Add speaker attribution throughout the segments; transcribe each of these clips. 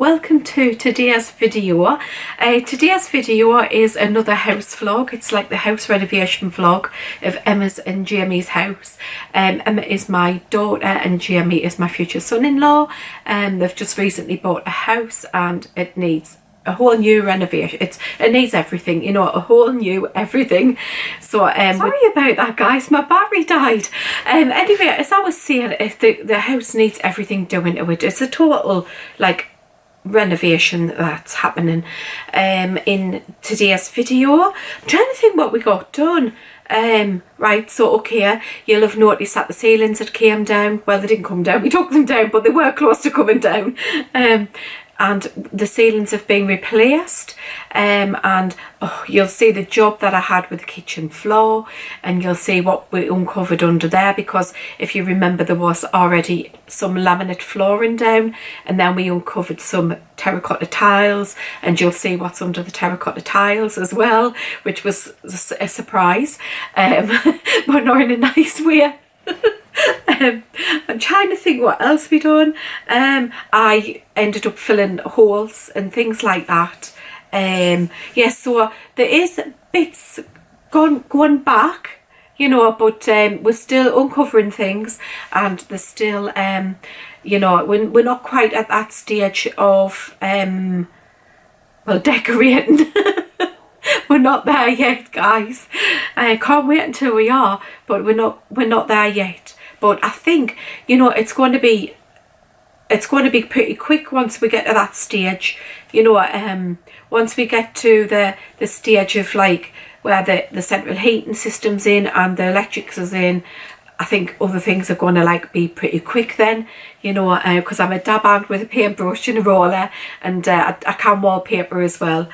Speaker 1: welcome to today's video. Today's video is another house vlog. It's like the house renovation vlog of Emma's and Jamie's house. Emma is my daughter and Jamie is my future son-in-law. They've just recently bought a house and it needs a whole new renovation. It needs everything, you know, a whole new everything. So sorry about that, guys, my battery died. Anyway, as I was saying, the house needs everything doing to it. It's a total like renovation that's happening in today's video. I'm trying to think what we got done. Right, so okay, you'll have noticed that the ceilings had came down. Well, they didn't come down, we took them down, but they were close to coming down. And the ceilings have been replaced, and you'll see the job that I had with the kitchen floor, and you'll see what we uncovered under there, because if you remember there was already some laminate flooring down, and then we uncovered some terracotta tiles, and you'll see what's under the terracotta tiles as well, which was a surprise, but not in a nice way. I'm trying to think what else we done. I ended up filling holes and things like that. Yes, so there is bits going back, you know, but we're still uncovering things, and there's still you know, we're not quite at that stage of well, decorating. We're not there yet, guys. I can't wait until we are, but we're not there yet. But I think, you know, it's going to be pretty quick once we get to that stage. You know, once we get to the stage of like where the central heating system's in and the electrics is in, I think other things are going to like be pretty quick then, you know, because I'm a dab hand with a paintbrush and a roller, and I can wallpaper as well.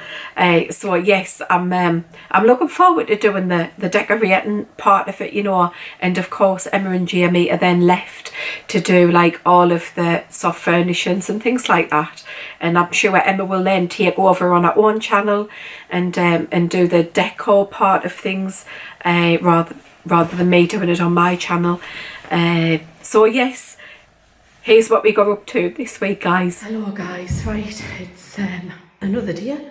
Speaker 1: So yes, I'm looking forward to doing the decorating part of it, you know, and of course Emma and Jamie are then left to do like all of the soft furnishings and things like that. And I'm sure Emma will then take over on her own channel and do the decor part of things, rather than me doing it on my channel. So yes, here's what we got up to this week, guys. Hello guys, right, it's another day.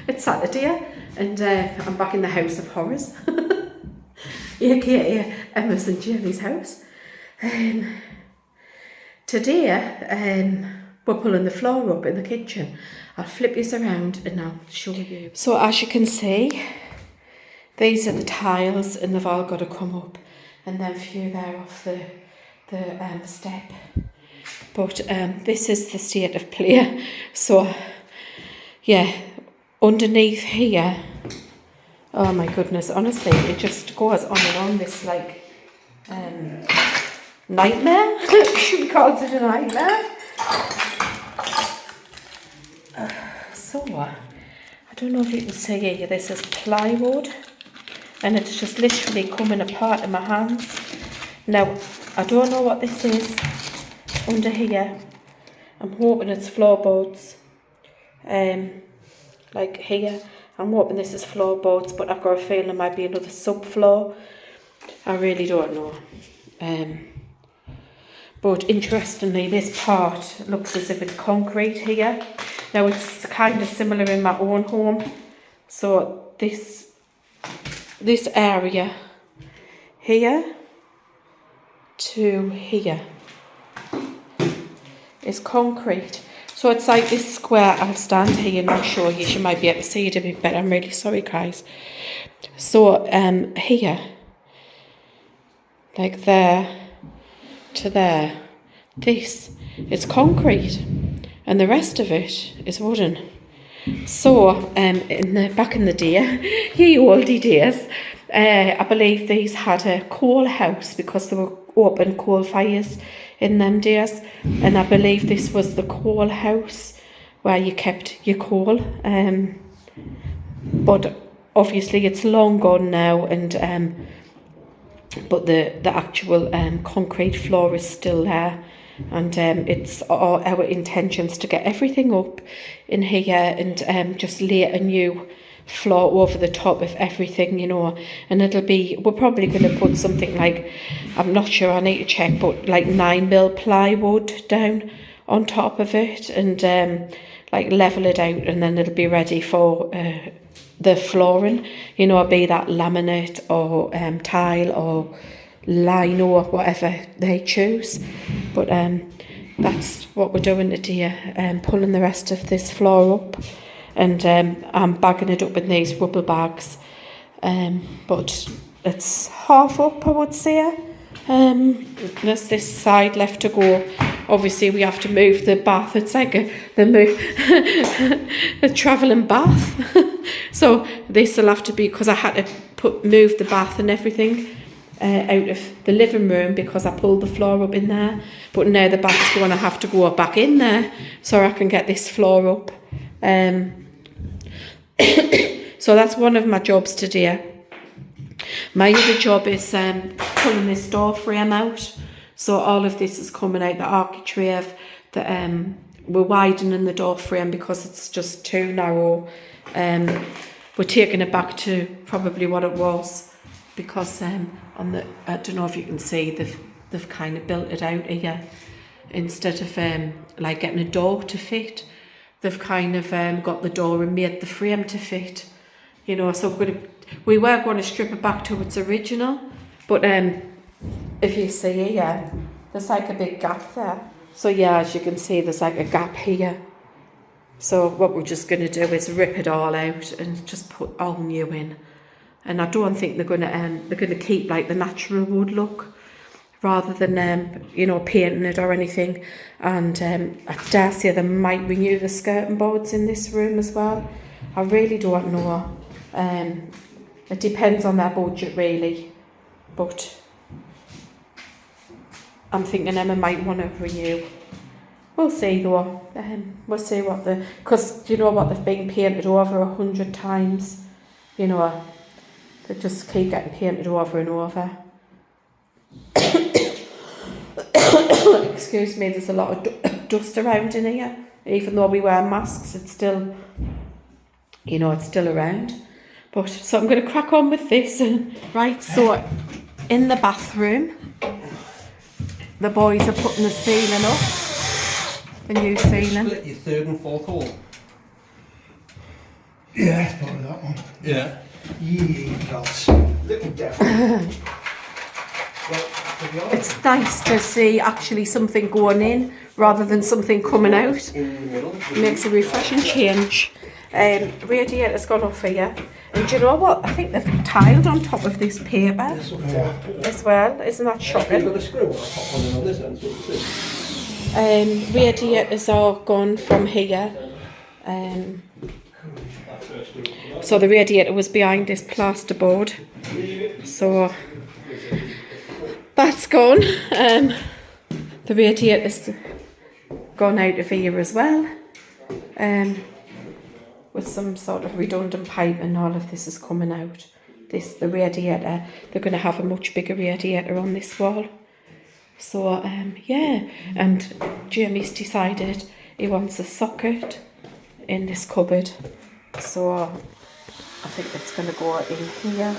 Speaker 1: It's Saturday, and I'm back in the house of horrors, aka Emma's and Jamie's house. Today we're pulling the floor up in the kitchen. I'll flip this around and I'll show you. So as you can see, these are the tiles, and they've all got to come up, and then a few there off the step. But this is the state of play. So yeah, underneath here, oh my goodness, honestly, it just goes on and on, this like nightmare. Should we call it a nightmare? So I don't know if you can see here, this is plywood, and it's just literally coming apart in my hands. Now, I don't know what this is under here. I'm hoping it's floorboards. Like here, I'm hoping this is floorboards, but I've got a feeling it might be another subfloor. I really don't know. But interestingly, this part looks as if it's concrete here. Now, it's kind of similar in my own home. So this area here to here is concrete. So it's like this square. I'll stand here and I'll show you. You might be able to see it a bit better. I'm really sorry, guys. So here, like there to there, this is concrete, and the rest of it is wooden. So back in the day, ye oldie days, I believe these had a coal house because there were open coal fires in them days, and I believe this was the coal house where you kept your coal. But obviously it's long gone now, and but the actual concrete floor is still there. And it's our intentions to get everything up in here and just lay a new floor over the top of everything, you know. And we're probably going to put something like, I'm not sure, I need to check, but like 9mm plywood down on top of it, and like level it out, and then it'll be ready for the flooring, you know, be that laminate or tile or lino or whatever they choose. But that's what we're doing today, pulling the rest of this floor up, and I'm bagging it up in these rubber bags, but it's half up, I would say. There's this side left to go. Obviously we have to move the bath. It's like a travelling bath. So this will have to be, because I had to move the bath and everything out of the living room because I pulled the floor up in there. But now the bath's going to have to go back in there so I can get this floor up. So that's one of my jobs today. My other job is pulling this door frame out. So all of this is coming out, the architrave, we're widening the door frame because it's just too narrow. We're taking it back to probably what it was, because I don't know if you can see, they've kind of built it out here. Instead of like getting a door to fit, they've kind of got the door and made the frame to fit. You know, so we were going to strip it back to its original, but if you see here, there's like a big gap there. So yeah, as you can see, there's like a gap here. So what we're just going to do is rip it all out and just put all new in. And I don't think they're going to keep like the natural wood look, rather than you know, painting it or anything. And I dare say they might renew the skirting boards in this room as well. I really don't know. It depends on their budget really, but I'm thinking Emma might want to renew. We'll see though. We'll see because you know what, they've been painted over 100 times. You know, they just keep getting painted over and over. Excuse me, there's a lot of dust around in here. Even though we wear masks, it's still, you know, it's still around. But so I'm going to crack on with this. Right, so in the bathroom, the boys are putting the ceiling up, the new ceiling.
Speaker 2: Split your third and fourth hole.
Speaker 3: Yeah, it's probably that one.
Speaker 2: Yeah.
Speaker 3: That's little devil.
Speaker 1: It's nice to see actually something going in rather than something coming out. It makes a refreshing change. Radiator's gone off here. And do you know what? I think they've tiled on top of this paper as well. Isn't that shocking? Radiators are gone from here. So the radiator was behind this plasterboard. So that's gone. The radiator's gone out of here as well. With some sort of redundant pipe, and all of this is coming out. The radiator, they're going to have a much bigger radiator on this wall. So yeah, and Jamie's decided he wants a socket in this cupboard. So I think it's going to go in here.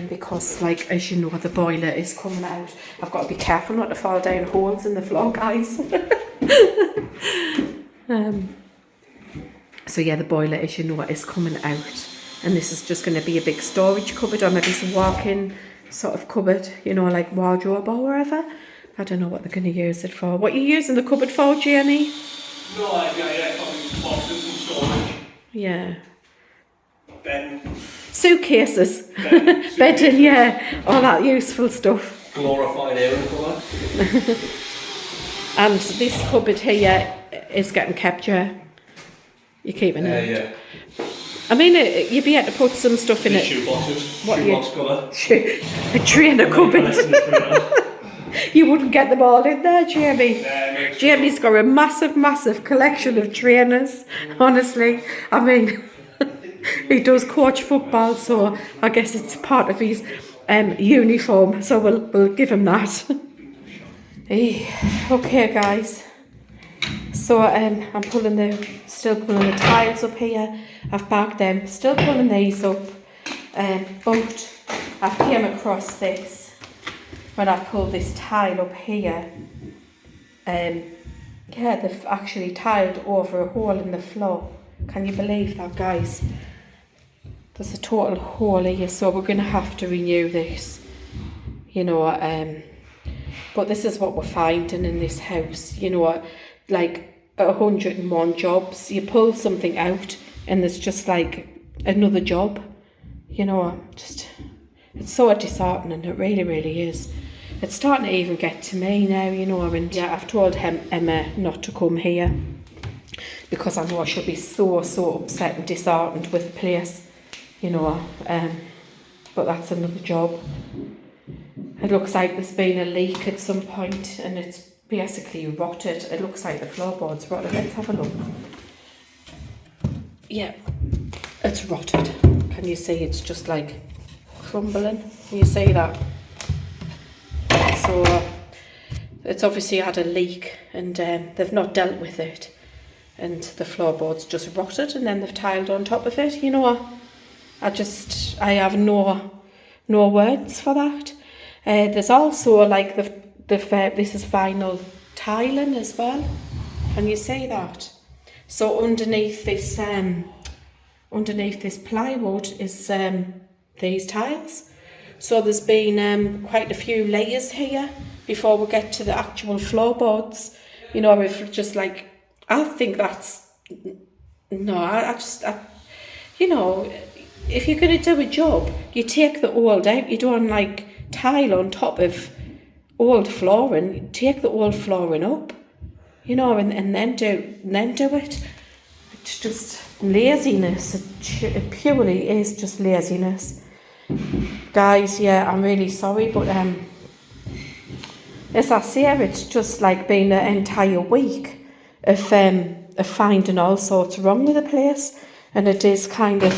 Speaker 1: Because, like, as you know, the boiler is coming out. I've got to be careful not to fall down holes in the floor, guys. So yeah, the boiler, as you know, is coming out, and this is just going to be a big storage cupboard, or maybe some walk-in sort of cupboard, you know, like wardrobe or wherever. I don't know what they're going to use it for. What are you using the cupboard for, Jamie?
Speaker 2: No idea, probably boxes and storage.
Speaker 1: Yeah.
Speaker 2: Bed.
Speaker 1: Suitcases. Bedding, yeah. All that useful stuff.
Speaker 2: Glorified air colour.
Speaker 1: And this cupboard here is getting kept, yeah. You're keeping it?
Speaker 2: Yeah.
Speaker 1: I mean, you'd be able to put some stuff in it.
Speaker 2: Shoe boxes.
Speaker 1: What
Speaker 2: Shoe box colour.
Speaker 1: A trainer cupboard. You wouldn't get them all in there, Jamie. Jamie's got a massive collection of trainers, honestly. I mean, he does coach football, so I guess it's part of his uniform, so we'll give him that. Okay, guys. So I'm still pulling the tiles up here. I've bagged them, still pulling these up. But I've came across this when I pulled this tile up here. Yeah, they've actually tiled over a hole in the floor. Can you believe that, guys? There's a total hole here, so we're going to have to renew this, you know, but this is what we're finding in this house, you know, like 101 jobs. You pull something out and there's just like another job, you know, just, it's so disheartening, it really, really is. It's starting to even get to me now, you know, and yeah, I've told Emma not to come here because I know she'll be so upset and disheartened with the place, you know, but that's another job. It looks like there's been a leak at some point and it's basically rotted. It looks like the floorboard's rotted. Let's have a look. Yeah, it's rotted. Can you see it's just like crumbling? Can you see that? So it's obviously had a leak and they've not dealt with it. And the floorboard's just rotted and then they've tiled on top of it. You know, I have no words for that. There's also like this is vinyl tiling as well. Can you see that? So underneath this plywood is these tiles. So there's been quite a few layers here before we get to the actual floorboards. You know, if just like, I think that's, no, I you know, if you're going to do a job, you take the old out. You don't like tile on top of old flooring. You take the old flooring up, you know, and then do it. It's just laziness. It purely is just laziness, guys. Yeah, I'm really sorry, but as I say, it's just like been an entire week of finding all sorts wrong with the place, and it is kind of,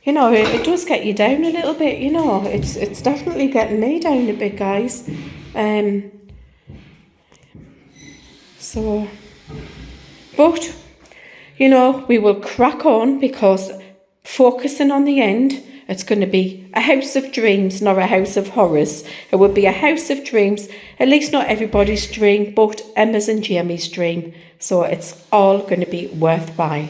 Speaker 1: you know, it does get you down a little bit, you know. It's definitely getting me down a bit, guys. So, but, you know, we will crack on because focusing on the end, it's going to be a house of dreams, not a house of horrors. It would be a house of dreams, at least not everybody's dream, but Emma's and Jamie's dream. So it's all going to be worthwhile.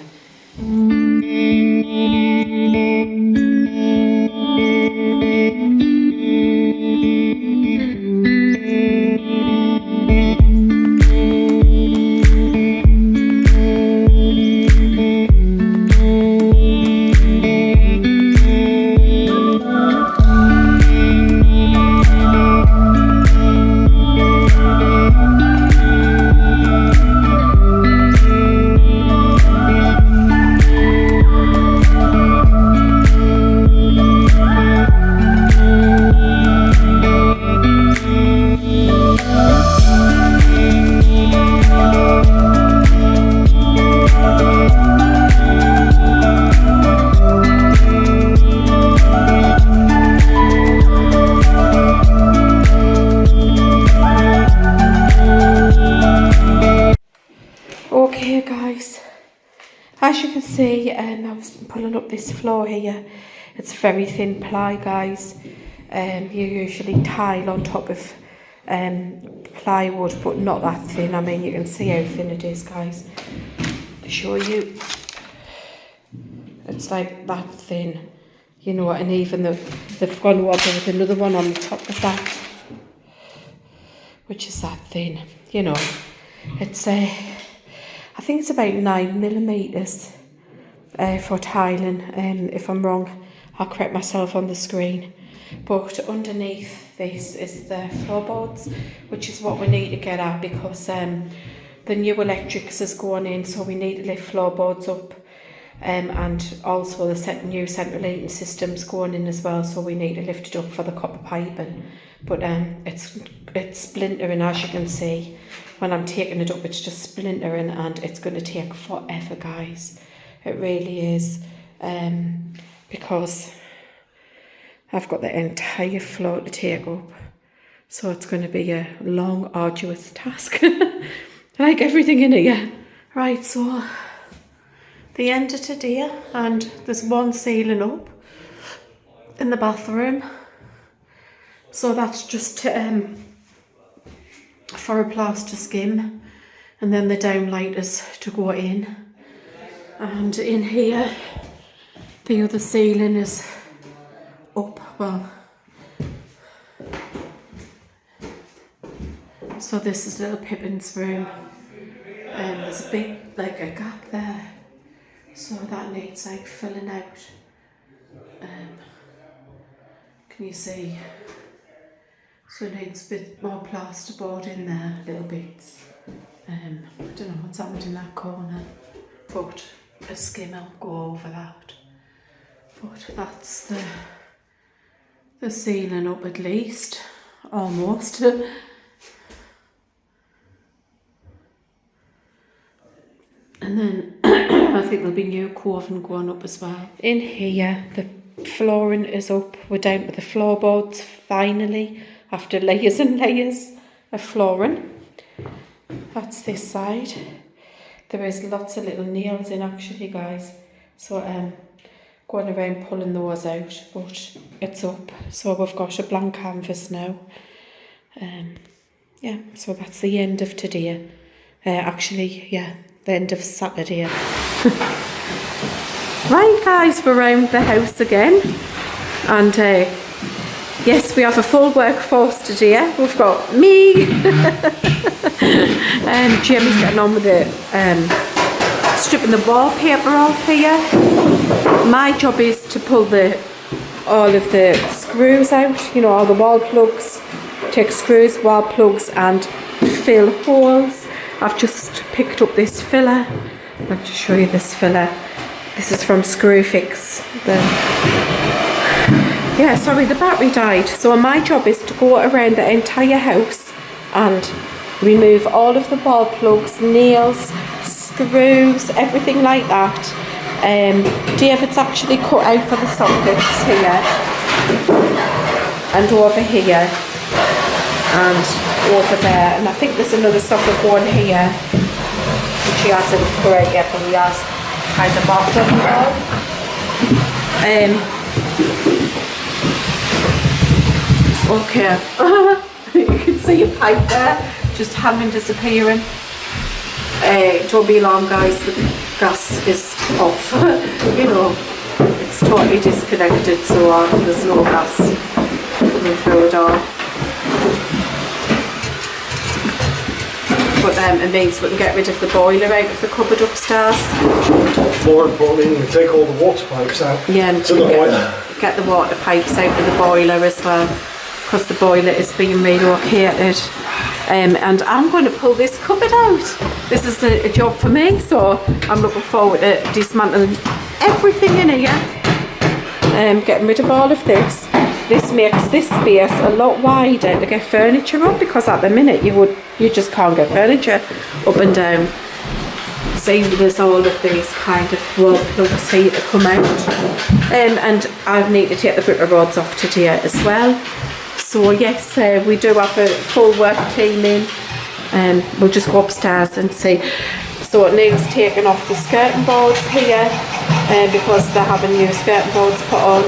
Speaker 1: Okay, guys, as you can see, I was pulling up this floor here. It's very thin ply, guys. You usually tile on top of plywood, but not that thin. I mean, you can see how thin it is, guys. To show you, it's like that thin, you know, and even they've gone over with another one on the top of that, which is that thin, you know. It's I think it's about 9mm for tiling. If I'm wrong, I'll correct myself on the screen. But underneath this is the floorboards, which is what we need to get at because the new electrics is going in, so we need to lift floorboards up. And also the new central heating system's going in as well, so we need to lift it up for the copper piping. But it's splintering, as you can see. When I'm taking it up, it's just splintering, and it's going to take forever, guys. It really is, because I've got the entire floor to take up, so it's going to be a long, arduous task, like everything in here. Right, so the end of today, and there's one ceiling up in the bathroom, so that's just for a plaster skim. and then the downlighters to go in. And in here, the other ceiling is up, well, so this is little Pippin's room, and there's a big, like a gap there, so that needs like filling out. Can you see? So it needs a bit more plasterboard in there, little bits. I don't know what's happened in that corner, but a skim will go over that. But that's the ceiling up at least, almost. And then I think there'll be new carving going up as well. In here, the flooring is up. We're down to the floorboards finally, after layers and layers of flooring. That's this side. There is lots of little nails in actually, guys. So going around pulling those out, but it's up. So we've got a blank canvas now. Yeah, so that's the end of today. Actually, yeah, the end of Saturday. Right, guys, we're around the house again, and yes, we have a full workforce today. We've got me, and Jimmy's getting on with it, stripping the wallpaper off here. My job is to pull all of the screws out, you know, all the wall plugs, take screws, wall plugs, and fill holes. I've just picked up this filler. I'll just show you this filler. This is from Screwfix. Yeah, sorry, the battery died. So my job is to go around the entire house and remove all of the wall plugs, nails, screws, everything like that. David's actually cut out for the sockets here and over here and over there, and I think there's another socket going here which he hasn't cut out yet, but he has kind of marked on the wall. Okay. You can see a pipe there just having disappearing. Don't be alarmed, guys, the gas is off. You know, it's totally disconnected, so there's no gas coming through at all. But it means we can get rid of the boiler out of the cupboard upstairs.
Speaker 3: More importantly, you can take all the water pipes out.
Speaker 1: Yeah, and get the water pipes out of the boiler as well, because the boiler is being relocated. And I'm going to pull this cupboard out. This is a job for me, so I'm looking forward to dismantling everything in here. Getting rid of all of this. This makes this space a lot wider to get furniture up, because at the minute you just can't get furniture up and down. See, there's all of these kind of wall plugs here to come out, and I need to take the brick rods off today as well. So yes, we do have a full work team in, and we'll just go upstairs and see. So it needs taking off the skirting boards here, because they're having new skirting boards put on,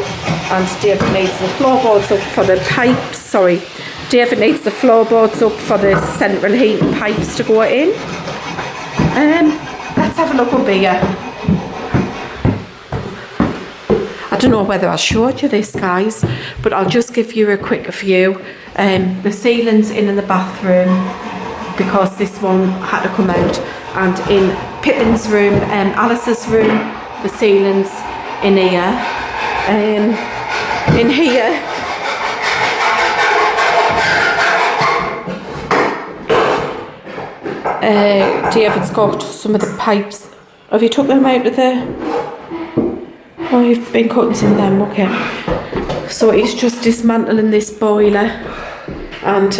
Speaker 1: and David needs the floorboards up for the pipes. Sorry, David needs the floorboards up for the central heating pipes to go in. Let's have a look up here. I don't know whether I showed you this, guys, but I'll just give you a quick view. The ceiling's in the bathroom because this one had to come out, and in Pippin's room, Alice's room, the ceiling's in here. In here, David's got some of the pipes. Have you took them out of there? Oh, you've been cutting some of them, okay. So he's just dismantling this boiler and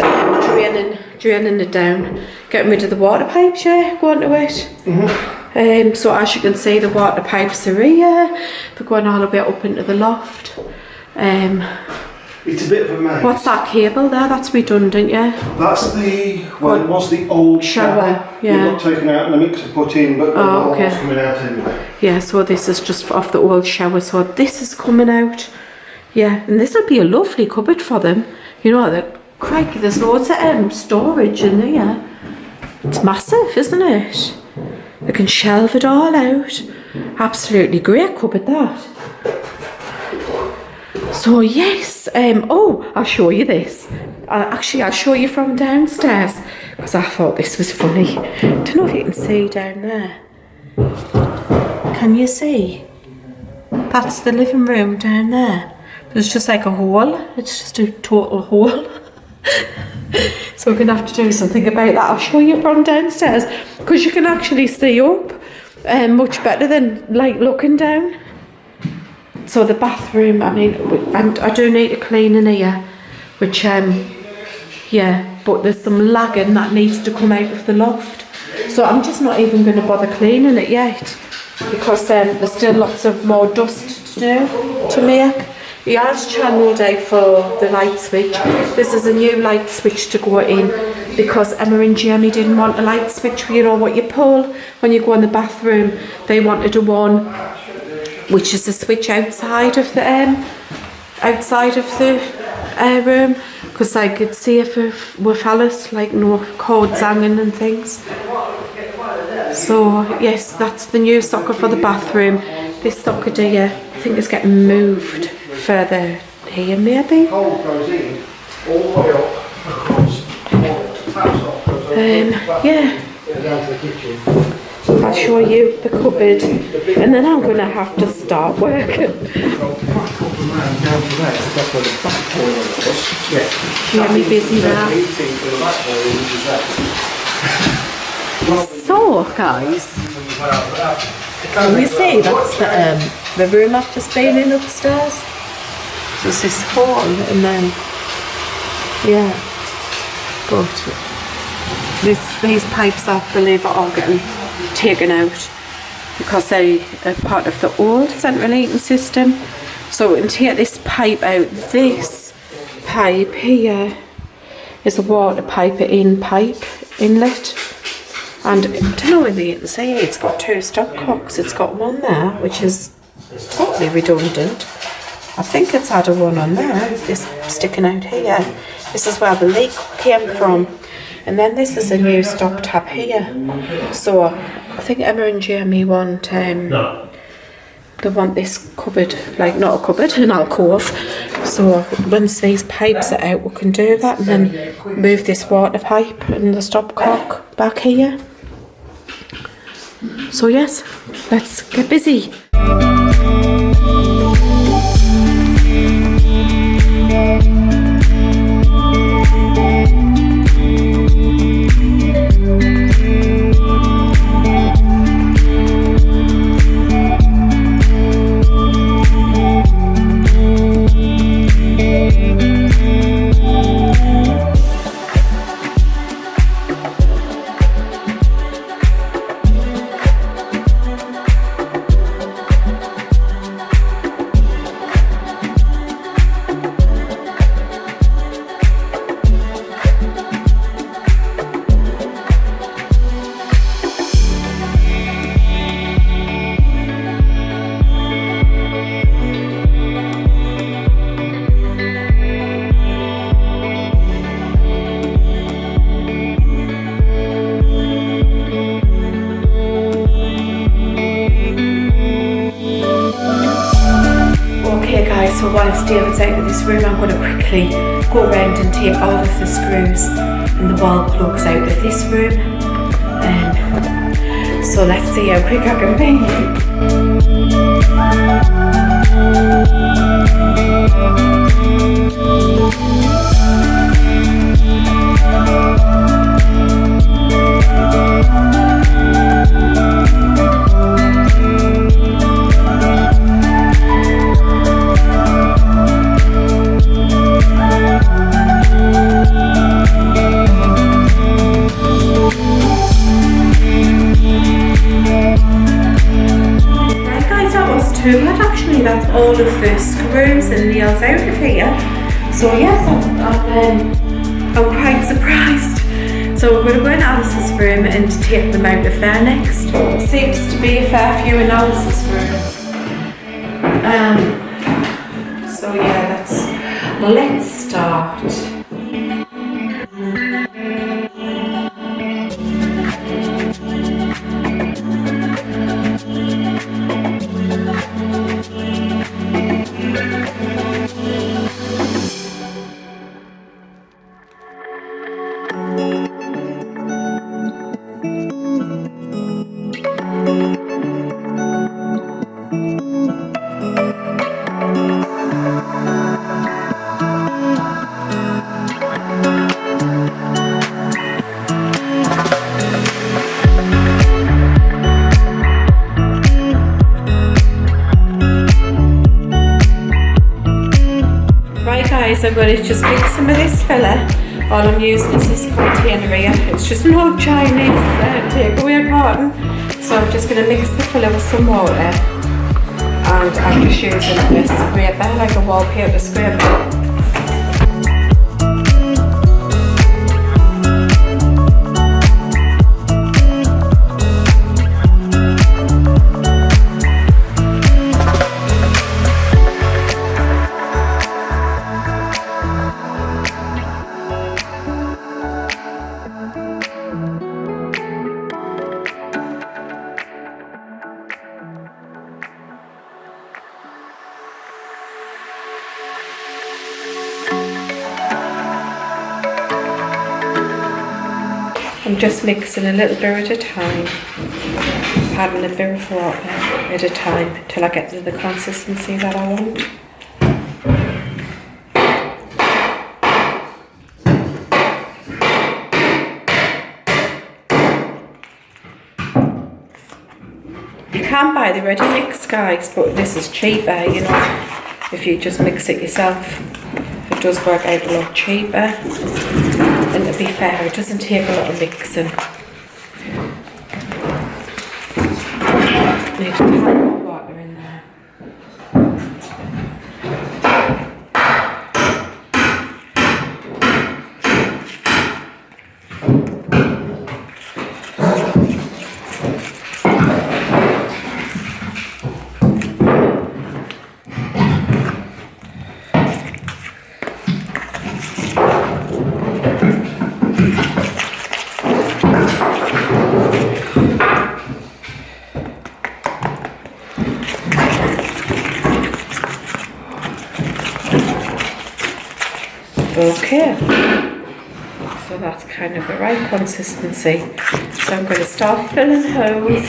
Speaker 1: draining it down, getting rid of the water pipes, yeah, going to it. Mm-hmm. So as you can see, the water pipes are here. They're going all the way up into the loft.
Speaker 3: It's a bit of a mess.
Speaker 1: What's that cable there? That's redundant, yeah?
Speaker 3: That's it was the old shower.
Speaker 1: Yeah.
Speaker 3: It got taken out and a mixer put in, but the water's coming out anyway.
Speaker 1: Yeah, so this is just off the old shower, so this is coming out. Yeah, and this will be a lovely cupboard for them. You know, crikey, there's loads of storage in there. It's massive, isn't it? We can shelve it all out. Absolutely great cupboard, that. So yes, oh, I'll show you this. Actually, I'll show you from downstairs because I thought this was funny. Don't know if you can see down there. Can you see? That's the living room down there. There's just like a hole. It's just a total hole. So we're going to have to do something about that. I'll show you from downstairs because you can actually see up much better than like looking down. So the bathroom, I mean, I do need to clean in here, which, yeah, but there's some lagging that needs to come out of the loft. So I'm just not even going to bother cleaning it yet because there's still lots of more dust to do, to make. He has channeled out for the light switch. This is a new light switch to go in because Emma and Jamie didn't want a light switch, you know, what you pull when you go in the bathroom. They wanted a one which is a switch outside of the room because I could see if it were fellas, like no cords hanging and things. So yes, that's the new socket for the bathroom. This socket here, I think is getting moved further here maybe. Yeah. I'll show you the cupboard and then I'm going to have to start working. Really busy now. So guys, can you see that's the room I've just been in upstairs? There's this hall and then, yeah, but these pipes I believe are all getting taken out because they are part of the old central heating system. So we can take this pipe out. This pipe here is a water pipe inlet, and I don't know whether you can see it, it's got two stopcocks. It's got one there which is totally redundant. I think it's had a one on there, this sticking out here. This is where the leak came from. And then this is a new stop tap here. So I think Emma and Jamie want they want this cupboard, like not a cupboard, an alcove. So once these pipes are out we can do that and then move this water pipe and the stopcock back here. So yes, let's get busy. So whilst David's out of this room, I'm going to quickly go around and take all of the screws and the wall plugs out of this room. So let's see how quick I can be. Actually, that's all of the screws and nails out of here. So yes, I'm quite surprised. So we're going to go in Alice's room and take them out of there next. Seems to be a fair few in Alice's room. So yeah, let's start. guys, I'm going to just mix some of this filler. All I'm using is this container here. It's just an old Chinese takeaway carton. So I'm just going to mix the filler with some water. And I'm just using a scraper, like a wallpaper scraper. I'm just mixing a little bit at a time, adding a bit of water at a time till I get to the consistency that I want. You can buy the ready mix, guys, but this is cheaper, you know, if you just mix it yourself. It does work out a lot cheaper. And to be fair, it doesn't take a lot of mixing. Need a tiny of water in there. Okay, so that's kind of the right consistency. So I'm going to start filling holes.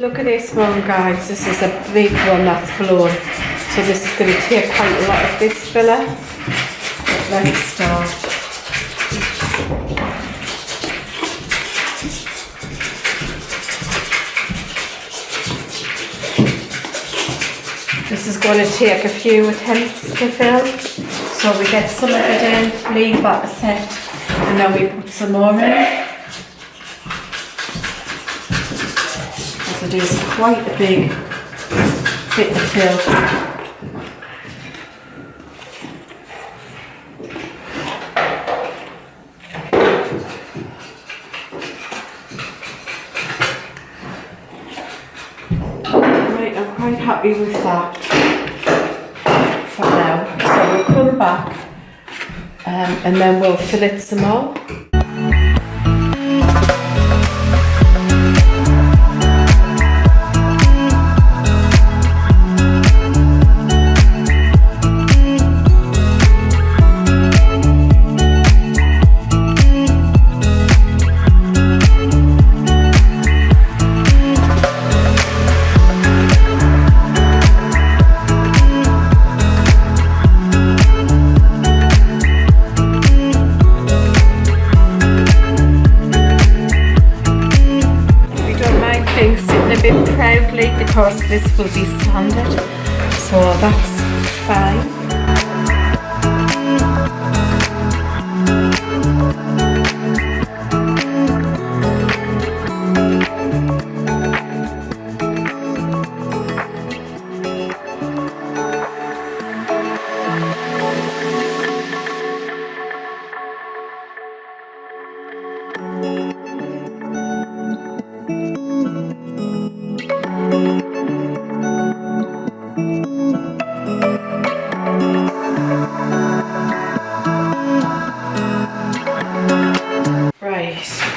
Speaker 1: Look at this one, guys. This is a big one that's blown. So this is going to take quite a lot of this filler. Let's start. This is going to take a few attempts to fill. So we get some of it in, leave that set, and then we put some more in. It is quite a big bit to fill. Right, I'm quite happy with that for now. So we'll come back and then we'll fill it some more. Proudly because this will be sanded, so that's fine.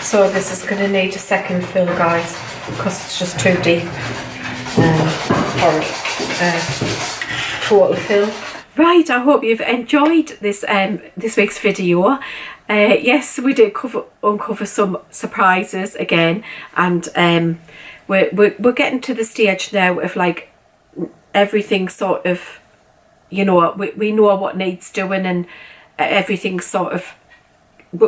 Speaker 1: So this is going to need a second fill, guys, because it's just too deep for it. total fill. Right, I hope you've enjoyed this this week's video. Yes, we did uncover some surprises again, and we're getting to the stage now of like everything sort of, you know, we know what needs doing, and everything sort of,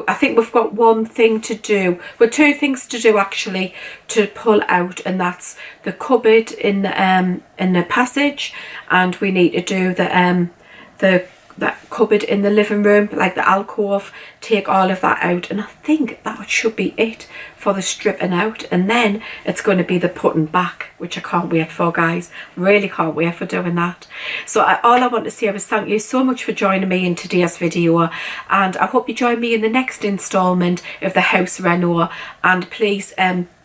Speaker 1: I think we've got one thing to do, well, two things to do actually, to pull out, and that's the cupboard in the passage, and we need to do that cupboard in the living room, like the alcove, take all of that out, and I think that should be it for the stripping out, and then it's going to be the putting back, which I can't wait for, guys. Really can't wait for doing that. So all I want to say is thank you so much for joining me in today's video, and I hope you join me in the next installment of the house reno, and please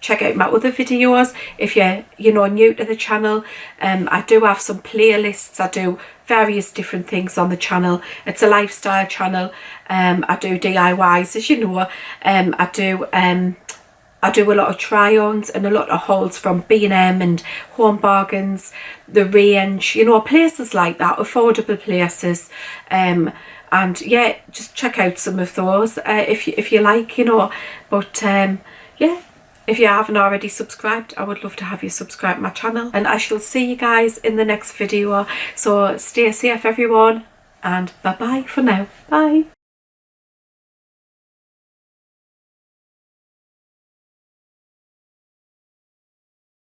Speaker 1: check out my other videos if you're new to the channel. I do have some playlists. I do various different things on the channel. It's a lifestyle channel. I do DIYs, as you know. I do a lot of try-ons and a lot of hauls from B&M and Home Bargains, The Range, you know, places like that, affordable places. And yeah, just check out some of those if you like, you know. But yeah, if you haven't already subscribed, I would love to have you subscribe my channel, and I shall see you guys in the next video. So stay safe everyone, and bye bye for now. Bye.